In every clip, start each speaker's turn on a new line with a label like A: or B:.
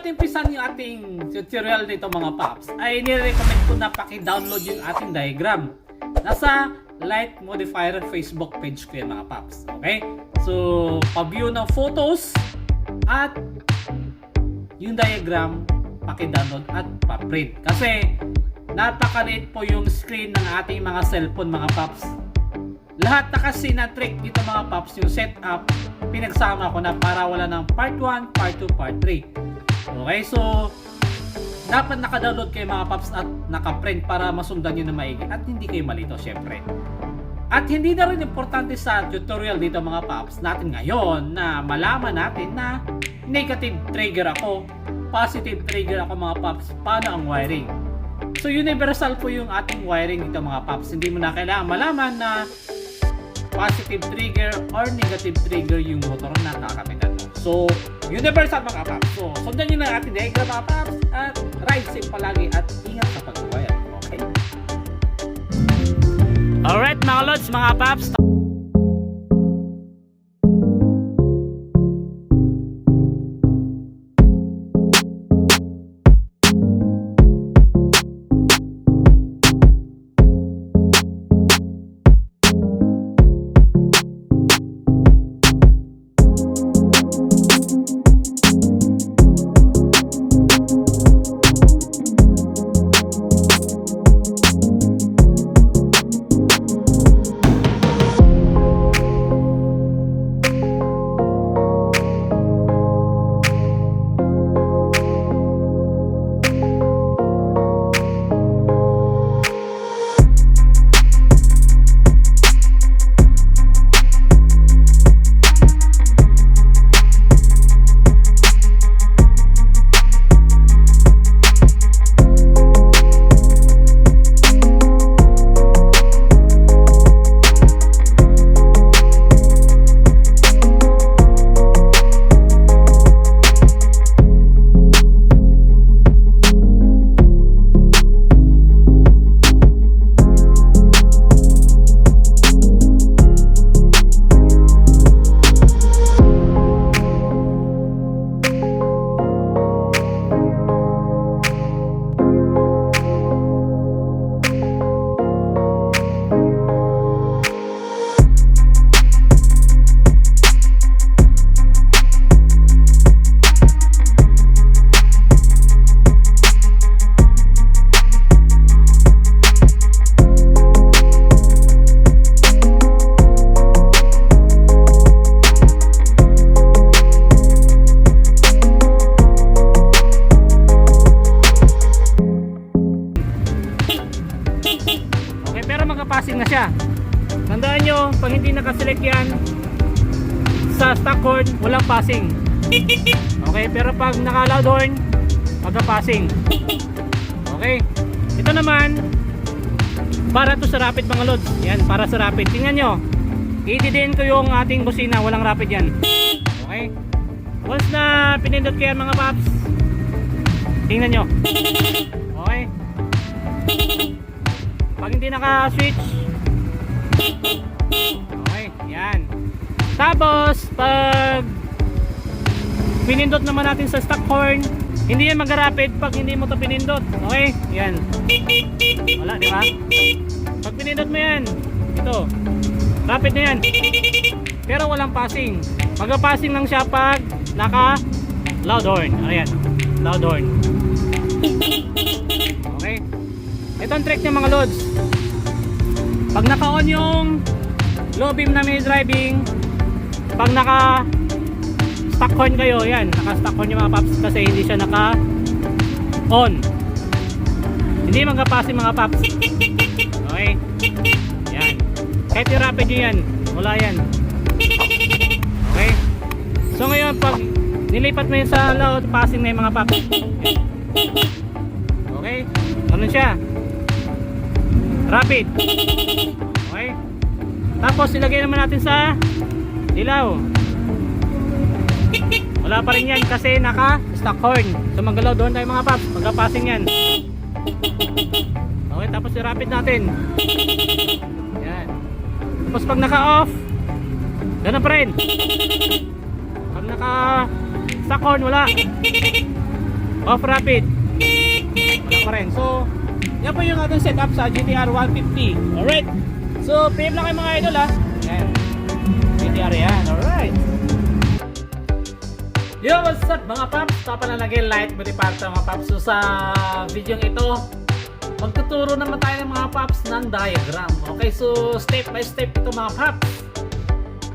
A: natin umpisan yung ating tutorial nito mga paps, ay nire-recommend ko na paki-download yung ating diagram. Nasa Light Modifier Facebook page ko yan mga paps. Okay? So, pa-view ng photos at yung diagram, paki-download at pa-print. Kasi, napakaliit po yung screen ng ating mga cellphone mga paps. Lahat na kasi na trick dito mga paps, yung setup, pinagsama ko na para wala ng part 1, part 2, part 3. Okay, so dapat naka-download kayo mga paps at naka-print para masundan nyo na maigi at hindi kayo malito syempre. At hindi na rin importante sa tutorial dito mga paps natin ngayon na malaman natin na negative trigger ako, positive trigger ako mga paps, paano ang wiring. So universal po yung ating wiring dito mga paps, hindi mo na kailangan malaman na positive trigger or negative trigger yung motor na kakamitan mo. So, universal mga paps. So, sundan nyo na ating diagram mga paps at ride safe palagi at ingat sa pag-wire. Okay? Alright mga lods, mga paps. Okay, pero magka-passing na siya. Tandaan nyo, pag hindi nakaselect yan sa stock horn, walang passing. Okay, pero pag naka-loud horn, magka-passing. Okay, ito naman para to sa rapid mga lods. Yan, para sa rapid. Tingnan nyo, i-din ko yung ating busina, walang rapid yan. Okay, once na pinindot ko yan mga paps, tingnan nyo. Okay, pag hindi naka-switch, okay, yan. Tapos, pag pinindot naman natin sa stock horn, hindi yan mag-rapid pag hindi mo to pinindot. Okay, yan. Wala, di ba? Pag pinindot mo yan, ito, rapid na yan. Pero walang passing. Mag-passing lang siya pag naka-loud horn. Ayan, loud horn. Okay. Ito ang trick niya mga lods. Pag naka-on yung low beam na mini driving, pag naka-stock horn kayo, yan, naka-stock horn yung mga paps kasi hindi siya naka-on. Hindi magka-passing mga paps. Okay? Yan. Kahit yung rapid nyo yan, wala yan. Okay? So ngayon, pag nilipat mo yun sa loud, passing na yung mga paps. Okay? Ganun siya. Rapid. Okay? Tapos ilagay naman natin sa dilaw. Wala pa rin yan kasi naka stock horn. So magalaw doon tayo mga paps. Magka-passing yan. Okay, tapos i-rapid natin. Yan. Tapos pag naka-off, ganun pa rin. Pag naka stock horn, wala. Off rapid. Wala pa rin. So, yan po yung ating setup sa GTR 150. Alright. So, PM lang kayo mga idol ha. Yan. GTR yan. Alright. Yo, what's up mga paps? Papanalagay light modifier mga paps. So, sa video ito, magtuturo naman tayo ng mga paps ng diagram. Okay, so step by step ito mga paps.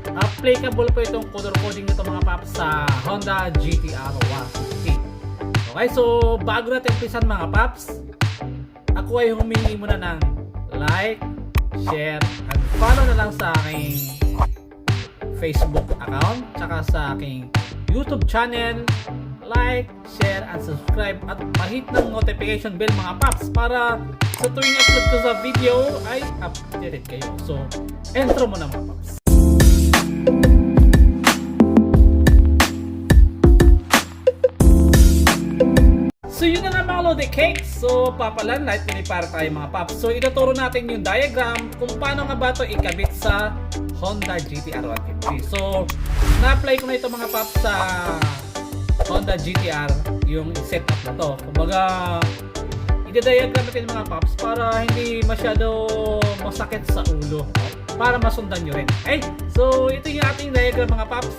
A: Applicable po itong color coding nito mga paps sa Honda GTR 150. Okay, so bago natin umpisan mga paps, ako ay humingi muna ng like, share, and follow na lang sa aking Facebook account, tsaka sa aking YouTube channel. Like, share, and subscribe at pahit ng notification bell mga paps para sa tuwing upload ko sa video ay updated kayo. So, intro mo na mga paps. So, yun na nga mga Lodi Cakes. So, papalan light mini para tayo mga paps. So, ituturo natin yung diagram kung paano nga ba ito ikabit sa Honda GTR 150. So, na-apply ko na ito mga paps sa Honda GTR, yung setup na to. Kumbaga, i-diagram natin mga paps para hindi masyado masakit sa ulo, para masundan nyo rin. Okay? So, ito yung ating diagram mga paps.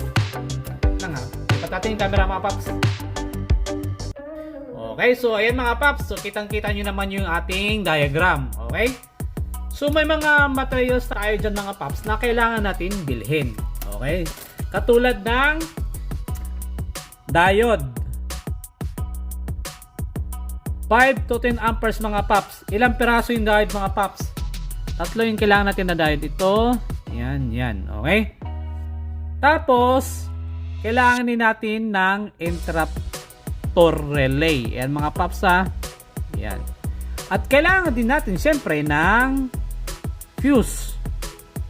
A: Ipat natin yung camera mga paps. Okay, so ayan mga paps. So, kitang-kita nyo naman yung ating diagram. Okay? So, may mga materials tayo dyan mga paps na kailangan natin bilhin. Okay? Katulad ng diode. 5 to 10 amperes mga paps. Ilang piraso yung diode mga paps? Tatlo yung kailangan natin na diode. Ito, yan, yan. Okay? Tapos, kailangan din natin ng interruptor relay. Yan mga paps ha. Yan. At kailangan din natin siyempre ng fuse.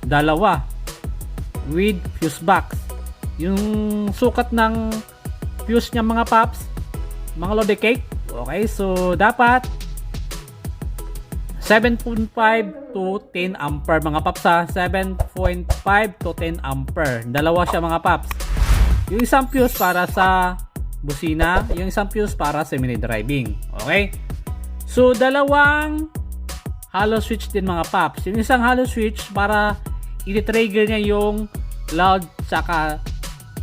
A: Dalawa. With fuse box. Yung sukat ng fuse niya mga paps, mga Lodi Cake. Okay, so dapat 7.5 to 10 ampere mga paps ha. 7.5 to 10 ampere. Dalawa siya mga paps. Yung isang fuse para sa busina, yung isang fuse para sa mini driving. Okay? So dalawang hollow switch din mga paps. Yung isang hollow switch para i-trigger niya yung loud saka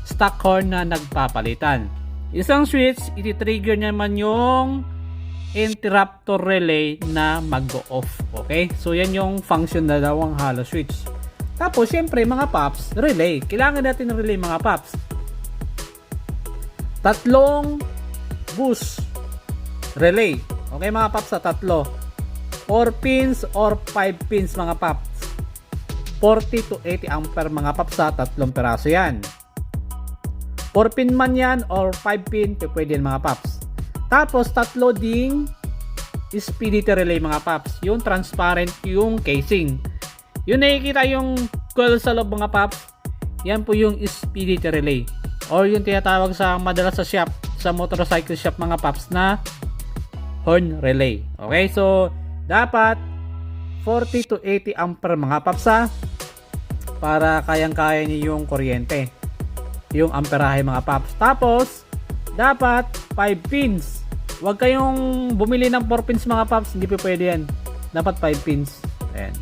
A: stock horn na nagpapalitan. Isang switch, iti-trigger naman yung interruptor relay na mag-go-off. Okay? So, yan yung function na dalawang hollow switch. Tapos, syempre, mga paps, relay. Kailangan natin ng relay, mga paps. Tatlong boost relay. Okay, mga paps, sa tatlo. 4 pins or 5 pins, mga paps. 40 to 80 ampere, mga paps, sa tatlong peraso yan. 4 pin man yan or 5 pin, pwede yan mga paps. Tapos tatlo ding speedity relay mga paps. Yung transparent yung casing. Yung nakikita yung coil sa loob mga paps, yan po yung speedity relay. Or yung tinatawag sa madalas sa shop, sa motorcycle shop mga paps na horn relay. Okay, so dapat 40 to 80 ampere mga paps ha, para kayang-kaya niyo yung kuryente. Yung amperahe mga paps. Tapos, dapat 5 pins. Huwag kayong bumili ng 4 pins mga paps. Hindi po pwede yan. Dapat 5 pins. Ayan.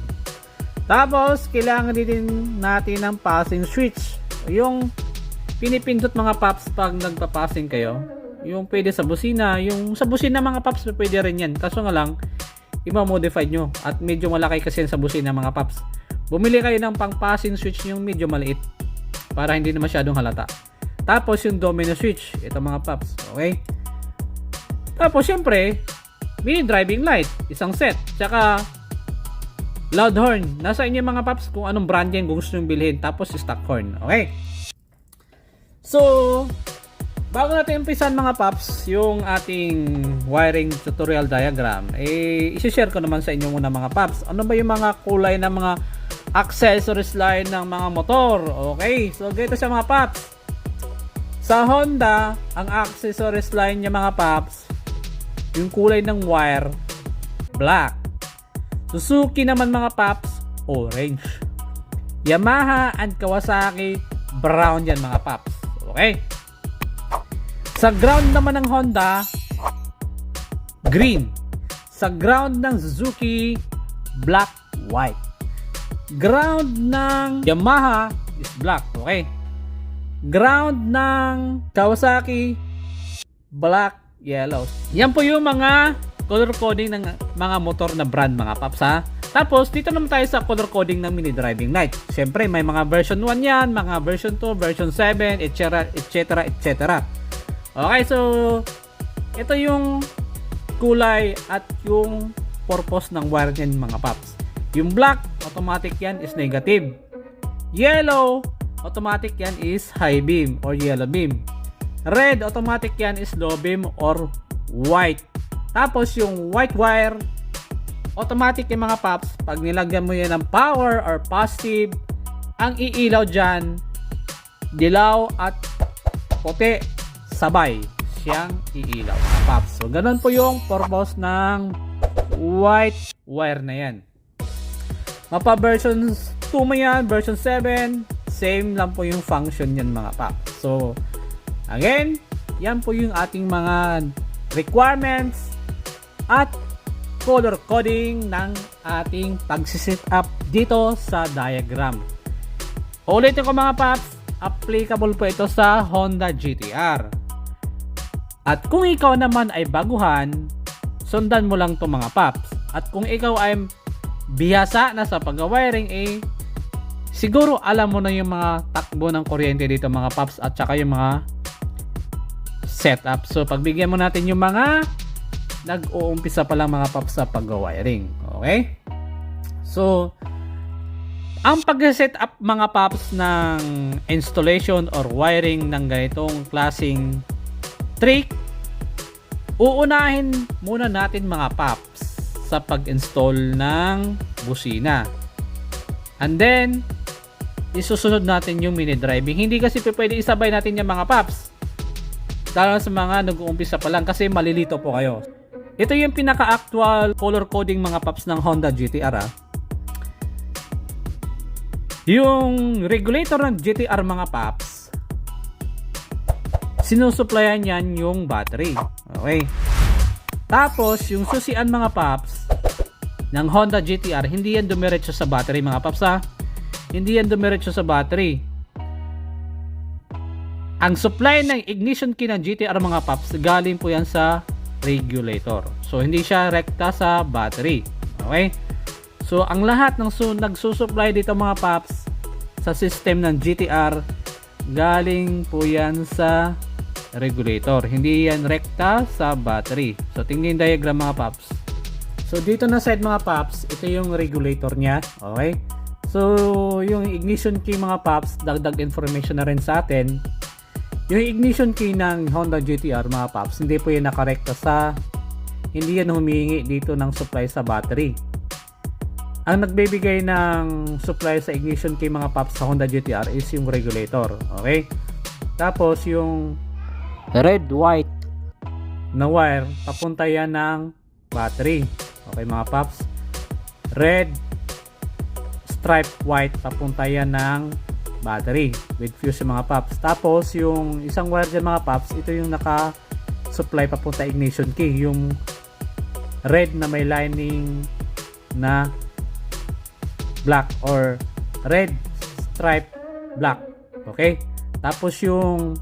A: Tapos, kailangan din natin ng passing switch. Yung pinipindot mga paps pag nagpa-passing kayo. Yung pwede sa busina. Yung sa busina mga paps, pwede rin yan. Kaso nga lang, i-modify nyo. At medyo malaki kasi sa busina mga paps. Bumili kayo ng pang-passing switch yung medyo maliit, para hindi na masyadong halata. Tapos yung domino switch, ito mga paps, okay? Tapos syempre, mini driving light, isang set, tsaka loud horn. Nasa inyo mga paps kung anong brand yan kung gusto nyo bilhin. Tapos stock horn, okay? So, bago natin umpisan mga paps, yung ating wiring tutorial diagram, isi-share ko naman sa inyo muna mga paps. Ano ba yung mga kulay ng mga accessories line ng mga motor? Okay, so ganito siya mga paps. Sa Honda, ang accessories line niya mga paps, yung kulay ng wire, black. Suzuki naman mga paps, orange. Yamaha and Kawasaki, brown yan mga paps. Okay? Sa ground naman ng Honda, green. Sa ground ng Suzuki, black, white. Ground ng Yamaha is black, okay? Ground ng Kawasaki, black, yellow. Yan po yung mga color coding ng mga motor na brand, mga paps, ha. Tapos dito naman tayo sa color coding ng mini driving light. Siyempre may mga version 1 yan, mga version 2, version 7, etc, etc, etc. Okay, so ito yung kulay at yung purpose ng wire niyan, mga paps. Yung black, automatic yan is negative. Yellow, automatic yan is high beam or yellow beam. Red, automatic yan is low beam or white. Tapos yung white wire, automatic yung mga paps. Pag nilagyan mo yan ng power or positive, ang iilaw dyan, dilaw at puti, sabay siyang iilaw, mga paps. So ganun po yung purpose ng white wire na yan. Mapa version 2 mo yan, version 7, same lang po yung function yan, mga paps. So again, yan po yung ating mga requirements at color coding ng ating pagsiset up dito sa diagram. Ulitin ko, mga paps, applicable po ito sa Honda GT-R. At kung ikaw naman ay baguhan, sundan mo lang ito, mga paps. At kung ikaw ay bihasa na sa pag-wiring, siguro alam mo na yung mga takbo ng kuryente dito, mga paps, at saka yung mga setup. So pagbigyan mo natin yung mga nag-uumpisa pa lang, mga paps, sa pag-wiring. Okay? So ang pag-set up, mga paps, ng installation or wiring ng ganitong klaseng trick, uunahin muna natin, mga paps, sa pag-install ng busina. And then isusunod natin yung mini driving. Hindi kasi pwede isabay natin yung, mga paps, lalo sa mga nag-uumpisa pa lang, kasi malilito po kayo. Ito yung pinaka-actual color coding, mga paps, ng Honda GT-R. Yung regulator ng GT-R, mga paps, sinusuplayan yan yung battery. Okay. Tapos yung susian, mga paps, ng Honda GT-R, hindi yan dumiretso sa battery, mga paps, ha. Hindi yan dumiretso sa battery. Ang supply ng ignition key ng GT-R, mga paps, galing po yan sa regulator. So hindi siya rekta sa battery. Okay? So ang lahat ng nagsusupply dito, mga paps, sa system ng GT-R, galing po yan sa regulator. Hindi yan rekta sa battery. So tingnan yung diagram, mga paps. So dito na side, mga paps, ito yung regulator niya. Okay? So yung ignition key, mga paps, dagdag information na rin sa atin. Yung ignition key ng Honda GT-R, mga paps, hindi po yan nakarekta sa, hindi yan humihingi dito ng supply sa battery. Ang nagbibigay ng supply sa ignition key, mga paps, sa Honda GT-R is yung regulator. Okay? Tapos yung red white na wire, papunta yan ng battery. Okay, mga paps? Red stripe white, papunta yan ng battery with fuse, mga paps. Tapos yung isang wire dyan, mga paps, ito yung naka supply papunta ignition key, yung red na may lining na black or red stripe black. Okay? Tapos yung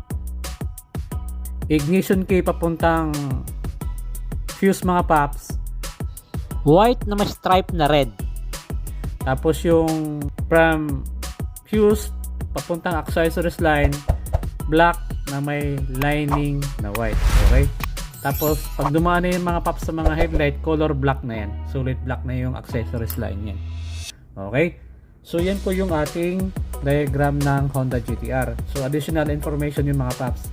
A: ignition key papuntang fuse, mga paps, white na may stripe na red. Tapos yung from fuse papuntang accessories line, black na may lining na white. Okay? Tapos pag dumaan na yung, mga paps, sa mga headlight, color black na yan. Solid black na yung accessories line yan. Okay? So yan po yung ating diagram ng Honda GT-R. So additional information yung, mga paps.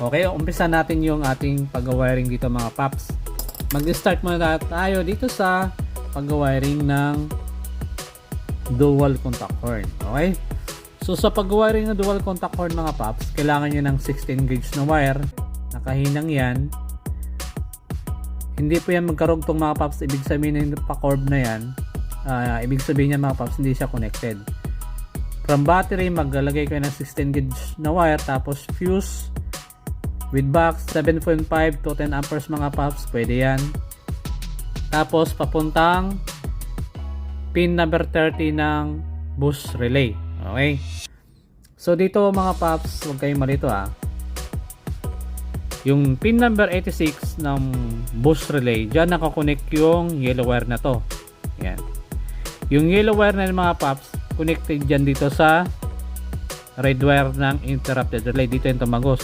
A: Okay, umpisa natin yung ating pag-wiring dito, mga paps. Mag-start muna tayo dito sa pag-wiring ng dual contact horn. Okay? So sa pag-wiring ng dual contact horn, mga paps, kailangan nyo ng 16 gauge na wire. Nakahinang yan. Hindi po yan magkarugtong, mga paps. Ibig sabihin ng pa-curve na yan, ibig sabihin niya, mga paps, hindi siya connected. From battery, maglalagay kayo ng 16 gauge na wire, tapos fuse, with box 7.5 to 10 amperes mga paps, pwede yan. Tapos papuntang pin number 30 ng boost relay. Okay, so dito mga paps, huwag kayong malito yung pin number 86 ng boost relay, dyan nakakonect yung yellow wire na to. Yan, yung yellow wire na mga paps, connected dyan dito sa red wire ng interrupted relay. Dito yung tumagos.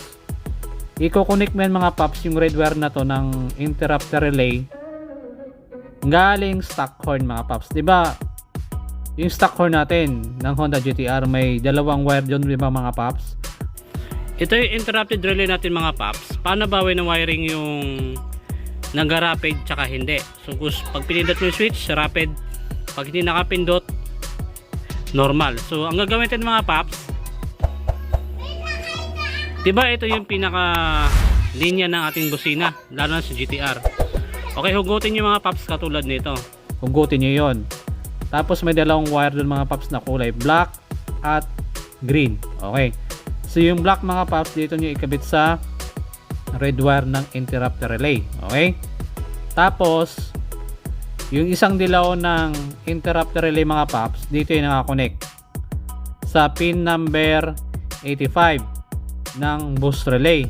A: Iko-connect mo yan mga paps, yung red wire na to ng interrupted relay galing stock horn mga paps. Diba yung stock horn natin ng Honda GT-R may dalawang wire dyan, diba mga paps? Ito yung interrupted relay natin mga paps. Paano ba ng wiring yung nag-rapid tsaka hindi? So pag pinindot mo yung switch, rapid. Pag hindi nakapindot, normal. So ang gagawin natin mga paps, diba ito yung pinaka linya ng ating busina, lalo na sa GT-R. Okay, hugutin nyo mga paps katulad nito. Hugutin nyo yon. Tapos may dalawang wire dun mga paps na kulay black at green. Okay, so yung black mga paps, dito nyo ikabit sa red wire ng interrupter relay. Okay, tapos yung isang dilaw ng interrupter relay mga paps, dito yung nakakonect sa pin number 85 ng boost relay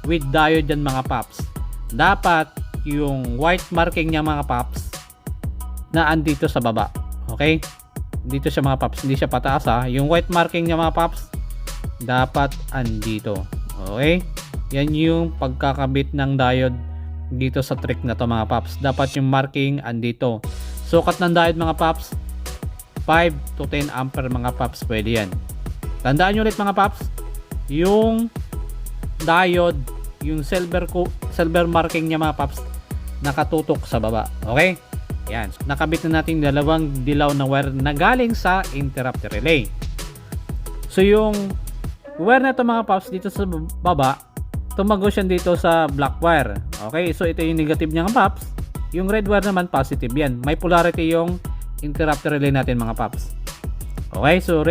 A: with diode yan mga paps. Dapat yung white marking niya mga paps na andito sa baba. Okay, dito siya mga paps, hindi siya pataas yung white marking niya mga paps dapat andito. Okay, yan yung pagkakabit ng diode dito sa trick na to mga paps. Dapat yung marking andito. Sukat ng diode mga paps 5 to 10 ampere mga paps, pwede yan. Tandaan nyo ulit mga paps, yung diode, yung silver marking niya mga paps nakatutok sa baba. Okay, yan, nakabit na natin dalawang dilaw na wire na galing sa interrupter relay. So yung wire na ito mga paps dito sa baba, tumagos yan dito sa black wire. Okay, so ito yung negative niya mga paps, yung red wire naman positive yan. May polarity yung interrupter relay natin mga paps. Okay, so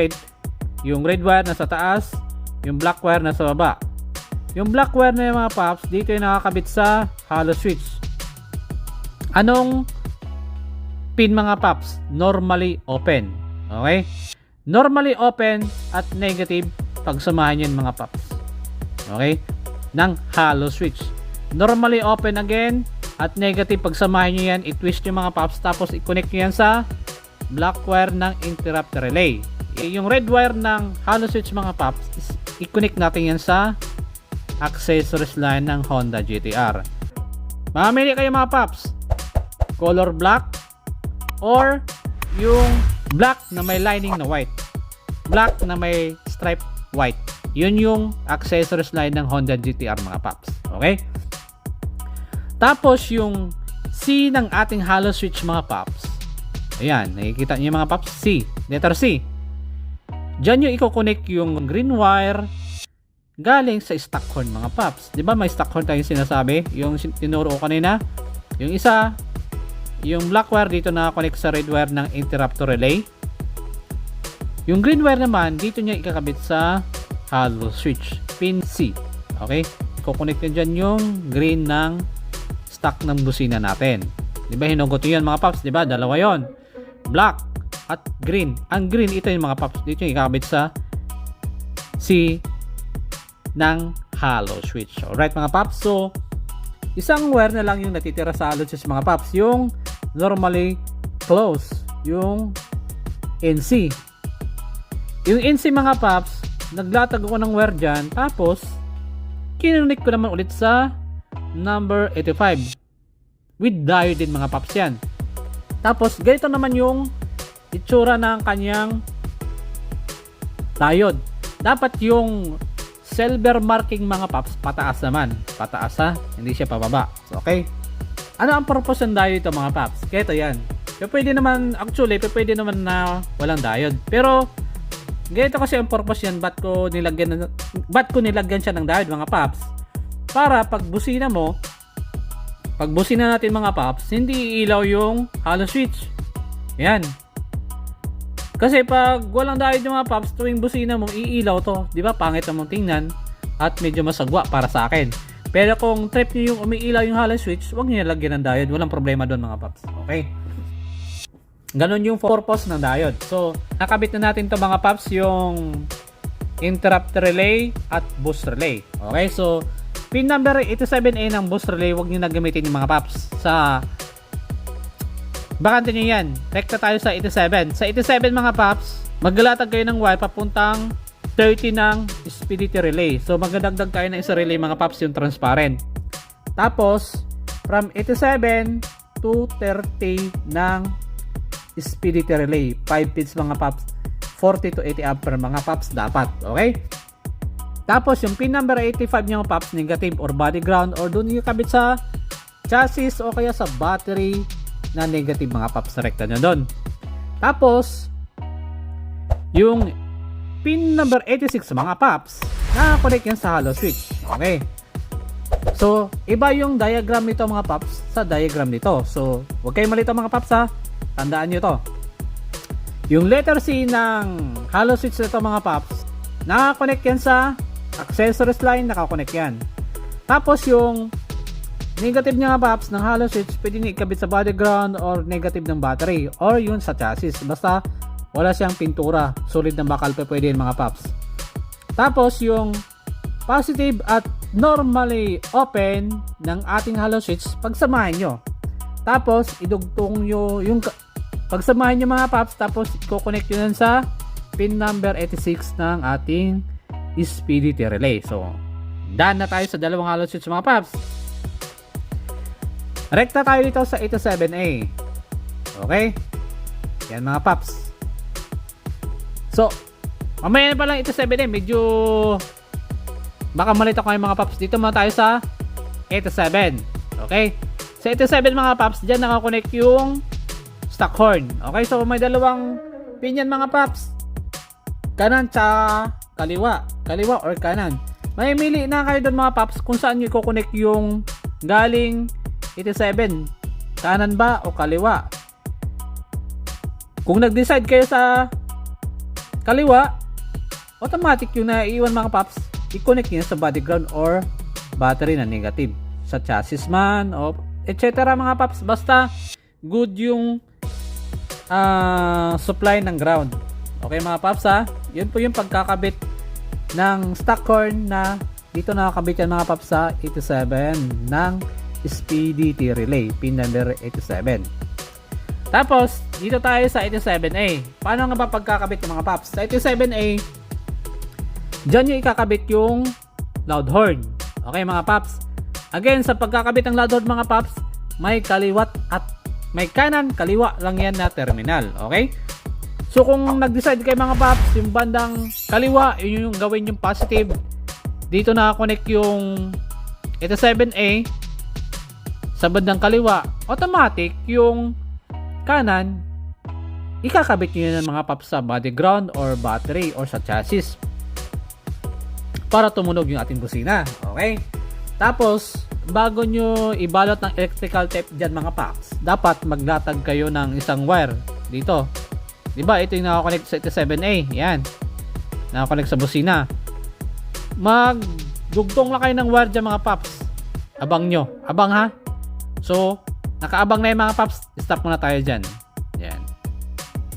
A: yung red wire nasa taas, yung black wire nasa baba. Yung black wire na yung mga paps, dito yung nakakabit sa hollow switch. Anong pin mga paps? Normally open. Okay, normally open at negative pagsamahan yan mga paps. Okay, ng hollow switch. Normally open again at negative pagsamahan nyo yan, i-twist yung mga paps, tapos i-connect nyo yan sa black wire ng interrupter relay. Yung red wire ng hollow switch mga paps, i-connect natin yan sa accessories line ng Honda GT-R. Mamili kayo mga paps, color black or yung black na may lining na white, black na may stripe white. Yun yung accessories line ng Honda GT-R mga paps. Okay, tapos yung C ng ating hollow switch mga paps, ayan, nakikita niyo mga paps, C, letter C. Diyan nyo i-connect yung green wire galing sa stock horn mga paps. Diba may stock horn tayong sinasabi, yung tinuro ko kanina. Yung isa, yung black wire dito na-connect sa red wire ng interrupter relay. Yung green wire naman, dito nyo ikakabit sa hollow switch, pin C. Okay, i-connect nyo dyan yung green ng stock ng busina natin. Diba hinugot yun mga paps, diba dalawa yon, black at green. Ang green, ito yung mga paps, dito yung ikakabit sa C ng hollow switch. Alright mga paps, so isang wire na lang yung natitira sa hollow switch mga paps, yung normally close, yung NC. Yung NC mga paps, naglatag ako ng wire dyan, tapos kinunik ko naman ulit sa number 85 with diode din mga paps yan. Tapos ganito naman yung itsura ng kanyang diode. Dapat yung silver marking mga paps pataas naman, pataas hindi siya pababa. So, okay, ano ang purpose ng diode ito mga paps? Kaya ito yan, pwede naman, actually pwede naman na walang diode, pero ganito kasi ang purpose yan. Ba't ko nilagyan siya ng diode mga paps? Para pag busina mo, pag busina natin mga paps, hindi iilaw yung hollow switch. Yan, kasi pag walang diode yung mga paps, tuwing busina mo iilaw to, di ba? Pangit namang tingnan. at medyo masagwa para sa akin. Pero kung trip nyo yung umiilaw yung hollow switch, huwag nyo nilagyan ng diode. Walang problema doon mga paps. Okay? Ganon yung purpose ng diode. So, nakabit na natin to mga paps, yung interrupt relay at boost relay. Okay? So, pin number 87A ng boost relay, huwag nyo na gamitin yung mga paps. Sa bakante nyo yan. Rekta tayo sa 87. Sa 87 mga paps, maglalatag kayo ng wire papuntang 30 ng speedity relay. So, magdadagdag tayo ng isa relay mga paps, yung transparent. Tapos, from 87 to 30 ng speedity relay. 5 pins mga paps. 40 to 80 ampere mga paps dapat. Okay? Tapos, yung pin number 85 nyo mga paps, negative or body ground or doon yung kabit sa chassis o kaya sa battery na negative mga paps na rekta nyo doon. Tapos, yung pin number 86 mga paps, nakakonect yan sa hollow switch. Okay. So, iba yung diagram nito mga paps sa diagram nito. So, huwag kayong malito mga paps ha. Tandaan nyo to. Yung letter C ng hollow switch nito mga paps, nakakonect yan sa accessories line, nakakonect yan. Tapos yung negative niya nga paps ng hollow switch, pwede nyo ikabit sa body ground or negative ng battery or yun sa chassis. Basta wala siyang pintura, solid na bakal pa pwede yun mga paps. Tapos yung positive at normally open ng ating hollow switch, pagsamahin nyo. Tapos idugtong nyo yung pagsamahin nyo mga paps, tapos i-connect nyo sa pin number 86 ng ating speedity relay. So, done na tayo sa dalawang hollow switch mga paps. Rekta tayo dito sa 87A. Okay? Yan mga paps. So, mamaya na pa lang 87A. Medyo baka malito kayo mga paps. Dito muna tayo sa 87. Okay? Sa 87 mga paps, dyan nakakonect yung stock horn. Okay? So, may dalawang pin yan mga paps. Kanan sa kaliwa. Kaliwa or kanan. May mili na kayo doon mga paps kung saan nyo i-connect yung galing 87. Kanan ba o kaliwa? Kung nag-decide kayo sa kaliwa, automatic yung naiiwan mga paps, i-connect nyo sa body ground or battery na negative. Sa chassis man o etc. mga paps. Basta good yung supply ng ground. Okay mga paps ha. Yun po yung pagkakabit ng stock horn na dito nakakabit yan mga paps sa 87 ng speedity relay. Pin number 87. Tapos dito tayo sa 87A. Paano nga ba pagkakabit ng mga paps? Sa 87A, dyan nyo ikakabit yung loud horn. Okay mga paps. Again, sa pagkakabit ng loud horn mga paps, may kaliwat at may kanan, kaliwa lang yan na terminal. Okay? So kung nag-decide kayo mga paps, yung bandang kaliwa, yun yung gawin yung positive. Dito nakakonect yung 87A. Sa bandang kaliwa, automatic yung kanan, ikakabit nyo yun ng mga paps sa body ground or battery or sa chassis para tumunog yung ating busina. Okay? Tapos, bago nyo ibalot ng electrical tape dyan mga paps, dapat maglatag kayo ng isang wire dito. Diba? Ito yung nakakonect sa 87A. Yan. Nakakonect sa busina. Magdugtong lang kayo ng wire dyan mga paps. Abang nyo. Abang ha. So, nakaabang na yung mga paps. Stop muna tayo dyan. Yan.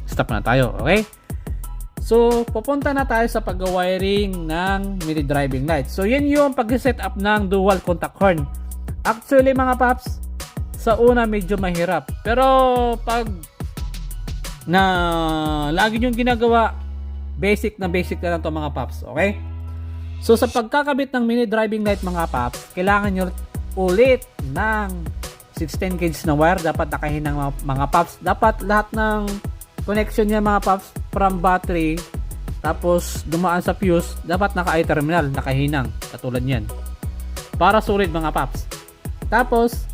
A: Stop muna tayo. Okay? So, pupunta na tayo sa pag-wiring ng mini driving light. So, yan yung pag-set up ng dual contact horn. Actually, mga paps, sa una medyo mahirap. Pero, pag na lagi nyo ginagawa, basic na lang to mga paps. Okay? So, sa pagkakabit ng mini driving light mga paps, kailangan nyo ulit ng 16 gauge na wire. Dapat nakahinang mga paps. Dapat lahat ng connection niya mga paps from battery tapos dumaan sa fuse, dapat naka-I terminal, nakahinang katulad niyan para solid mga paps. Tapos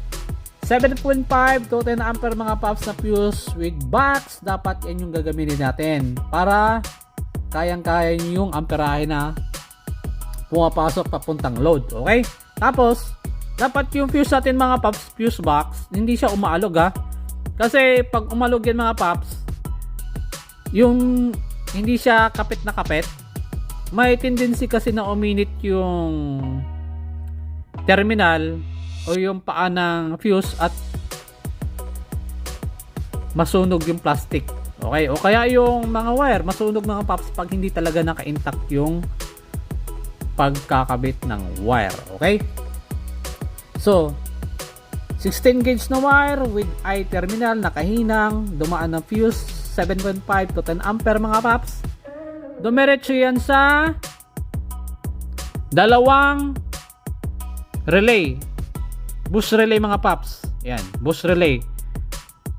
A: 7.5 to 10 ampere mga paps na fuse with box, dapat yan yung gagamitin natin para kayang-kaya yung amperahe na pumapasok papuntang load. Okay? Tapos dapat yung fuse natin mga paps, fuse box, hindi siya umaalog ha. Kasi pag umalog yan mga paps, yung hindi siya kapit na kapit, may tendency kasi na uminit yung terminal o yung paa ng fuse at masunog yung plastic. Okay? O kaya yung mga wire, masunog mga paps pag hindi talaga naka-intact yung pagkakabit ng wire. Okay? So, 16 gauge na wire with I terminal, nakahinang, dumaan ng fuse, 7.5 to 10 ampere mga paps. Dumiretso yan sa dalawang relay. Boost relay mga paps. Yan, boost relay.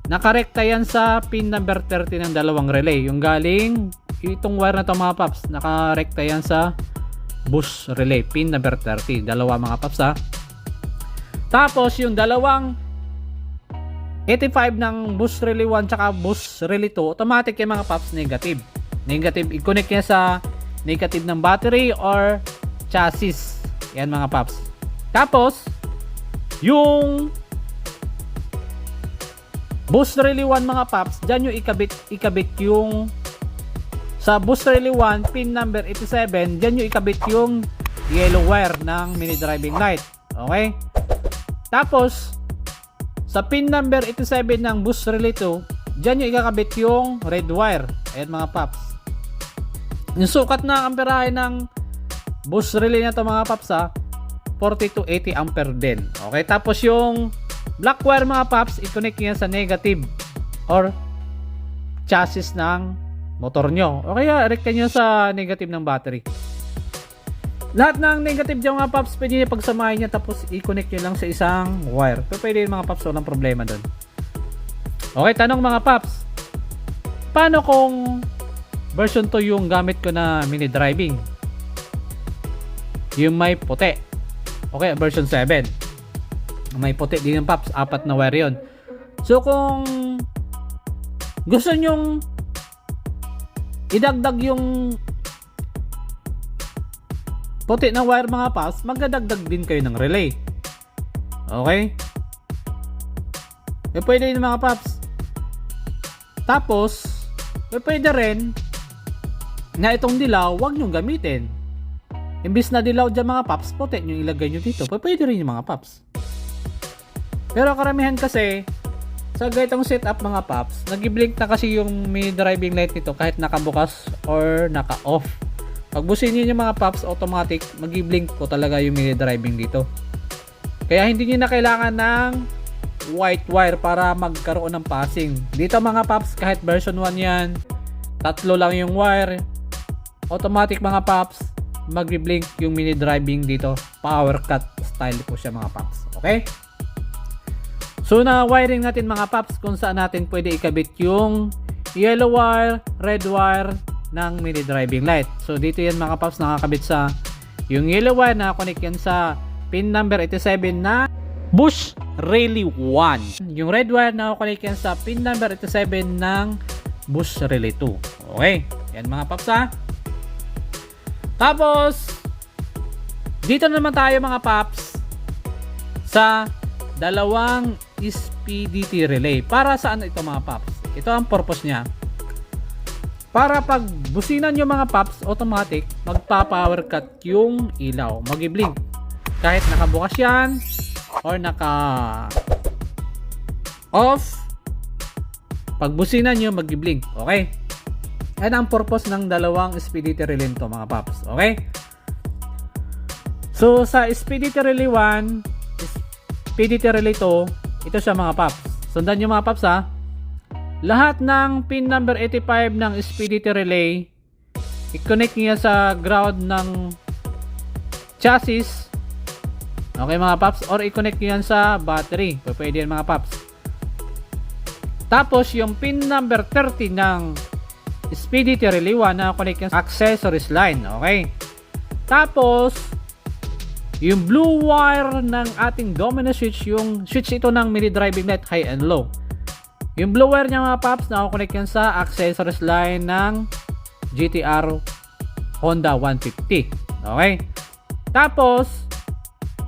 A: Nakarekta yan sa pin number 30 ng dalawang relay. Yung galing, itong wire na to mga paps, nakarekta yan sa boost relay, pin number 30. Dalawa mga paps ha. Tapos yung dalawang 85 ng boost relay 1 tsaka boost relay 2, automatic yung mga paps negative. Negative, i-connect niya sa negative ng battery or chassis. Yan mga paps. Tapos, yung boost relay 1 mga paps, dyan yung ikabit yung sa boost relay 1 pin number 87, dyan yung ikabit yung yellow wire ng mini driving light. Okay? Tapos, sa pin number 87 ng boost relay 2, dyan yung ikakabit yung red wire. Ayan mga paps. Yung sukat na amperahe ng boost relay na to mga paps ha, 40 to 80 ampere din. Okay, tapos yung black wire mga paps, i-connect nyo sa negative or chassis ng motor nyo. O kaya, rekta nyo sa negative ng battery. Lahat ng negative dyan mga paps, pwede nyo pagsamahin nyo tapos i-connect nyo lang sa isang wire. Pero pwede mga paps, walang problema doon. Okay, tanong mga paps. Paano kung version 2 yung gamit ko na mini driving? Yung may puti. Okay, version 7. May puti din yung paps, 4 na wire yun. So kung gusto nyong idagdag yung puti na wire mga paps, magdadagdag din kayo ng relay. Okay? E pwede yun mga paps. Tapos, pwede rin na itong dilaw, wag nyong gamitin. Imbis na dilaw dyan mga paps, puti nyo ilagay nyo dito. Pwede rin yung mga paps. Pero karamihan kasi, sa ganitong setup mga paps, nag-blink na kasi yung mini driving light nito kahit nakabukas or naka-off. Pag businin nyo mga paps, automatic, mag-blink po talaga yung mini driving dito. Kaya hindi nyo na kailangan ng white wire para magkaroon ng passing. Dito mga paps, kahit version 1 yan, 3 lang yung wire, automatic mga paps, mag-blink yung mini driving dito. Power cut style po siya mga paps. Okay? So na wiring natin mga paps kung saan natin pwede ikabit yung yellow wire, red wire ng mini driving light. So dito yan mga paps, nakakabit sa yung yellow wire na connect yan sa pin number 87 na boost relay 1. Yung red wire na connect yan sa pin number 87 ng boost relay 2. Okay, yan mga paps ha. Tapos dito naman tayo mga paps sa dalawang SPDT relay. Para saan ito mga paps? Ito ang purpose niya. Para pag businan nyo mga paps, automatic magpa-power cut yung ilaw, mag-blink. Kahit nakabukas yan or naka-off, pag businan nyo mag-blink. Okay? Yan ang purpose ng dalawang SPDT relay to mga paps. Okay? So sa SPDT relay 1, SPDT relay 2, ito siya mga paps. Sundan nyo mga paps ha. Lahat ng pin number 85 ng SPDT relay, i-connect niya sa ground ng chassis. Okay mga paps, or i-connect niyo yan sa battery. Pwede yan mga paps. Tapos yung pin number 30 ng SPDT relay 1 na connect yan sa accessories line. Okay. Tapos yung blue wire ng ating domino switch, yung switch ito ng mini driving light high and low. Yung blue wire niya mga paps, nakakonect yan sa accessories line ng GTR Honda 150. Okay? Tapos,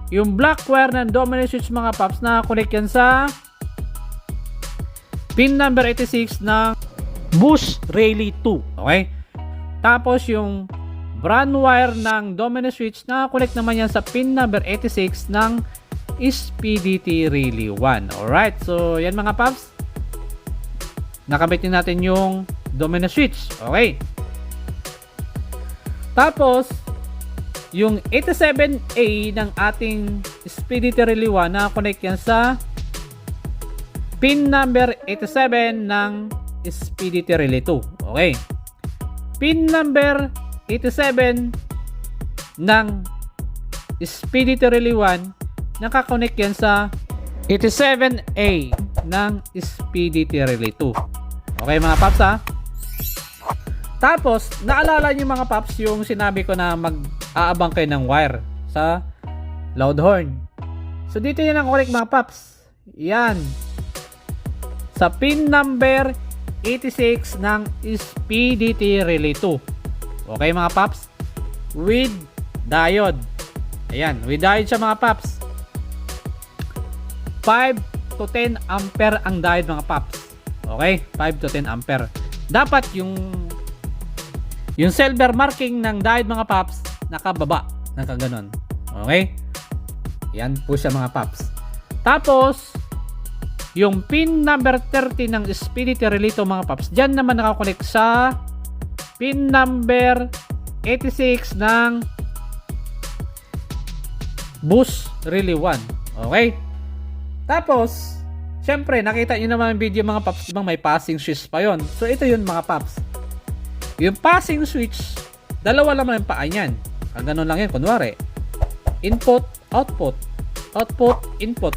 A: yung black wire ng domino switch mga paps, nakakonect yan sa pin number 86 ng boost relay 2. Okay? Tapos, yung brown wire ng domino switch, nakakonect naman yan sa pin number 86 ng SPDT Relay 1. Alright, so yan mga paps. Nakabit din natin yung domino switch. Okay. Tapos, yung 87A ng ating SPDT Relay 1, nakakonect yan sa pin number 87 ng SPDT Relay 2. Okay. Pin number 87 ng SPDT Relay 1, nakakonect yan sa 87A ng SPDT Relay 2. Okay mga paps ha. Tapos, naalala nyo mga paps yung sinabi ko na mag-aabang kayo ng wire sa loud horn. So, dito yan ang correct mga paps. Yan. Sa pin number 86 ng SPDT Relay 2. Okay mga paps? With diode. Ayan, with diode siya mga paps. 5 to 10 ampere ang diode mga paps. Okay? 5 to 10 ampere. Dapat yung silver marking ng diode mga paps nakababa, nakaganon. Okay? Yan po siya mga paps. Tapos yung pin number 30 ng SPDT Relay 2 mga paps, dyan naman nakakonect sa pin number 86 ng boost Relay 1. Okay? Tapos syempre nakita nyo naman yung video mga paps, ibang may passing switch pa yon. So ito yun mga paps. Yung passing switch, dalawa naman yung paa niyan. Ang ganun lang yan, kunwari. Input, output. Output, input.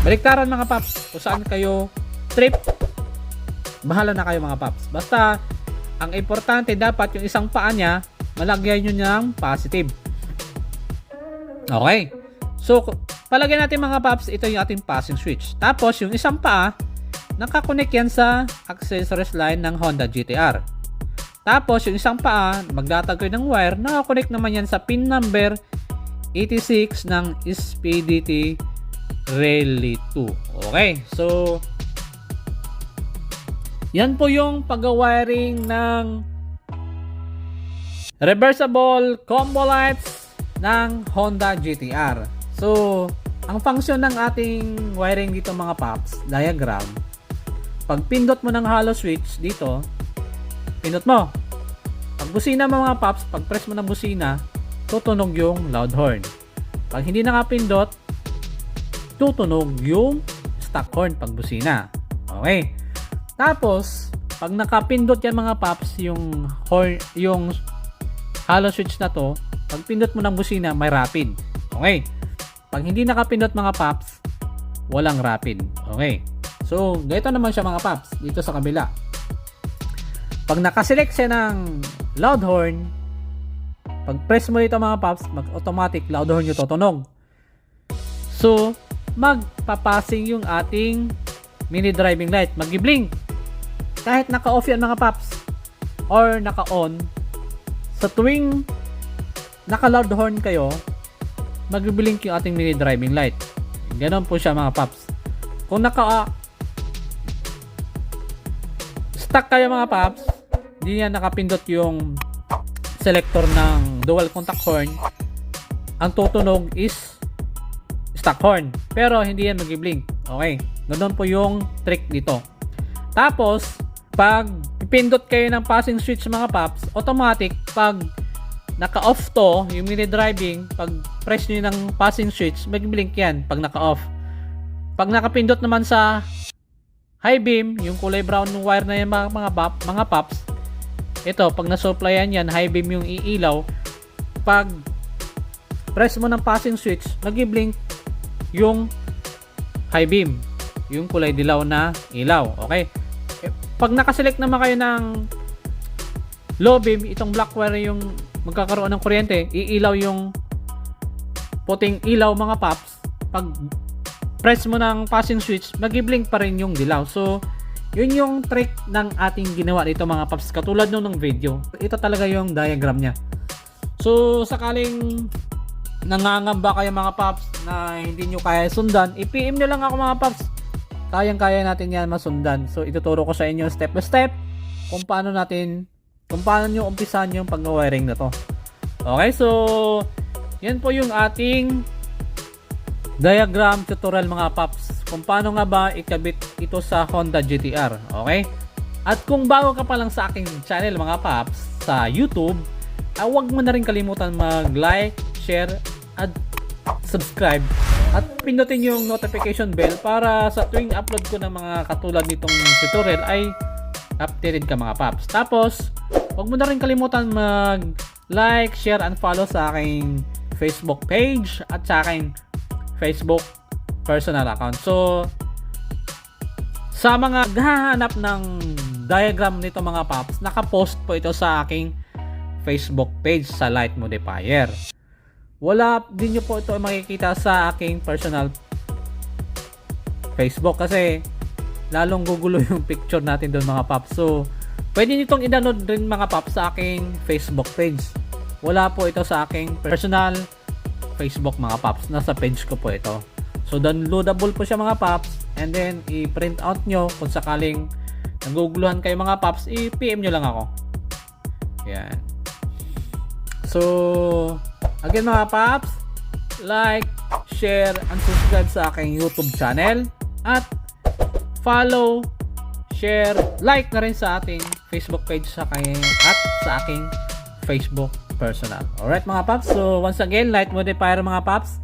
A: Baliktaran mga paps. Kung saan kayo trip, bahala na kayo mga paps. Basta, ang importante dapat yung isang paa niya, malagyan nyo ng positive. Okay. So, palagyan natin mga paps, ito yung ating passing switch. Tapos, yung isang paa, nakakonect yan sa accessories line ng Honda GT-R. Tapos, yung isang paa, maglatag kayo ng wire, nakakonect naman yan sa pin number 86 ng SPDT Relay 2. Okay, so, yan po yung pag-wiring ng reversible combo lights ng Honda GT-R. So, ang function ng ating wiring dito mga paps, diagram, pag pindot mo ng hollow switch dito, pindot mo. Pag busina mo mga paps, pag press mo ng busina, tutunog yung loud horn. Pag hindi nakapindot, tutunog yung stock horn pag busina. Okay. Tapos, pag nakapindot yan mga paps, yung horn, yung hollow switch na to, pag pindot mo ng busina, may rapid. Okay. Pag hindi nakapindot mga paps, walang rapid. Okay. So, ganito naman siya mga paps, dito sa kabila. Pag nakaselect siya ng loud horn, pag press mo dito mga paps, mag-automatic loud horn yung tutunog. So, magpapasing yung ating mini driving light. Mag-blink. Kahit naka-off yan mga paps or naka-on, sa tuwing naka-loud horn kayo, mag-blink yung ating mini driving light. Ganon po siya mga paps. Kung stuck kayo mga paps, hindi niya nakapindot yung selector ng dual contact horn, ang tutunog is stock horn. Pero hindi yan mag-blink. Okay. Ganoon po yung trick dito. Tapos, pag pipindot kayo ng passing switch mga paps, automatic, pag naka-off to, yung mini driving, pag press nyo ng passing switch, mag-blink yan pag naka-off. Pag nakapindot naman sa high beam, yung kulay brown ng wire na yan mga paps, ito, pag na-supplyan yan, high beam yung iilaw, pag press mo ng passing switch, mag-blink yung high beam, yung kulay dilaw na ilaw. Okay? Pag nakaselect naman kayo ng low beam, itong black wire yung magkakaroon ng kuryente, iilaw yung puting ilaw mga paps. Pag press mo ng passing switch, mag-blink pa rin yung dilaw. So, yun yung trick ng ating ginawa dito mga paps, katulad nung video. Ito talaga yung diagram niya. So, sakaling nangangamba kayo mga paps na hindi nyo kaya sundan, i-PM nyo lang ako mga paps. Kayang-kaya natin yan masundan. So, ituturo ko sa inyo step by step kung paano nyo umpisan yung pag-wiring na to. Okay, so yan po yung ating diagram tutorial mga paps kung paano nga ba ikabit ito sa Honda GT-R. Okay? At kung bago ka pa lang sa aking channel mga paps sa YouTube, huwag mo na rin kalimutan mag-like, share, at subscribe. At pindutin yung notification bell para sa tuwing upload ko ng mga katulad nitong tutorial ay updated ka mga paps. Tapos, huwag mo na rin kalimutan mag-like, share, and follow sa aking Facebook page at sa aking Facebook personal account. So, sa mga naghahanap ng diagram nito mga paps, nakapost po ito sa aking Facebook page sa Light Modifier. Wala din nyo po ito makikita sa aking personal Facebook kasi lalong gugulo yung picture natin doon mga paps. So, pwede nyo itong i-download rin mga paps sa aking Facebook page. Wala po ito sa aking personal Facebook mga paps. Nasa page ko po ito. So, downloadable po siya mga paps. And then, i-print out nyo kung sakaling naguguluhan kayo mga paps, i-PM nyo lang ako. Yan. So, again mga paps, like, share, and subscribe sa aking YouTube channel. At follow, share, like na rin sa ating Facebook page at sa aking Facebook personal. Alright mga paps, so once again, Light Modifier mga paps,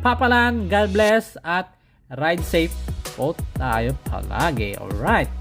A: papalan, God bless, at ride safe po tayo palagi. Alright.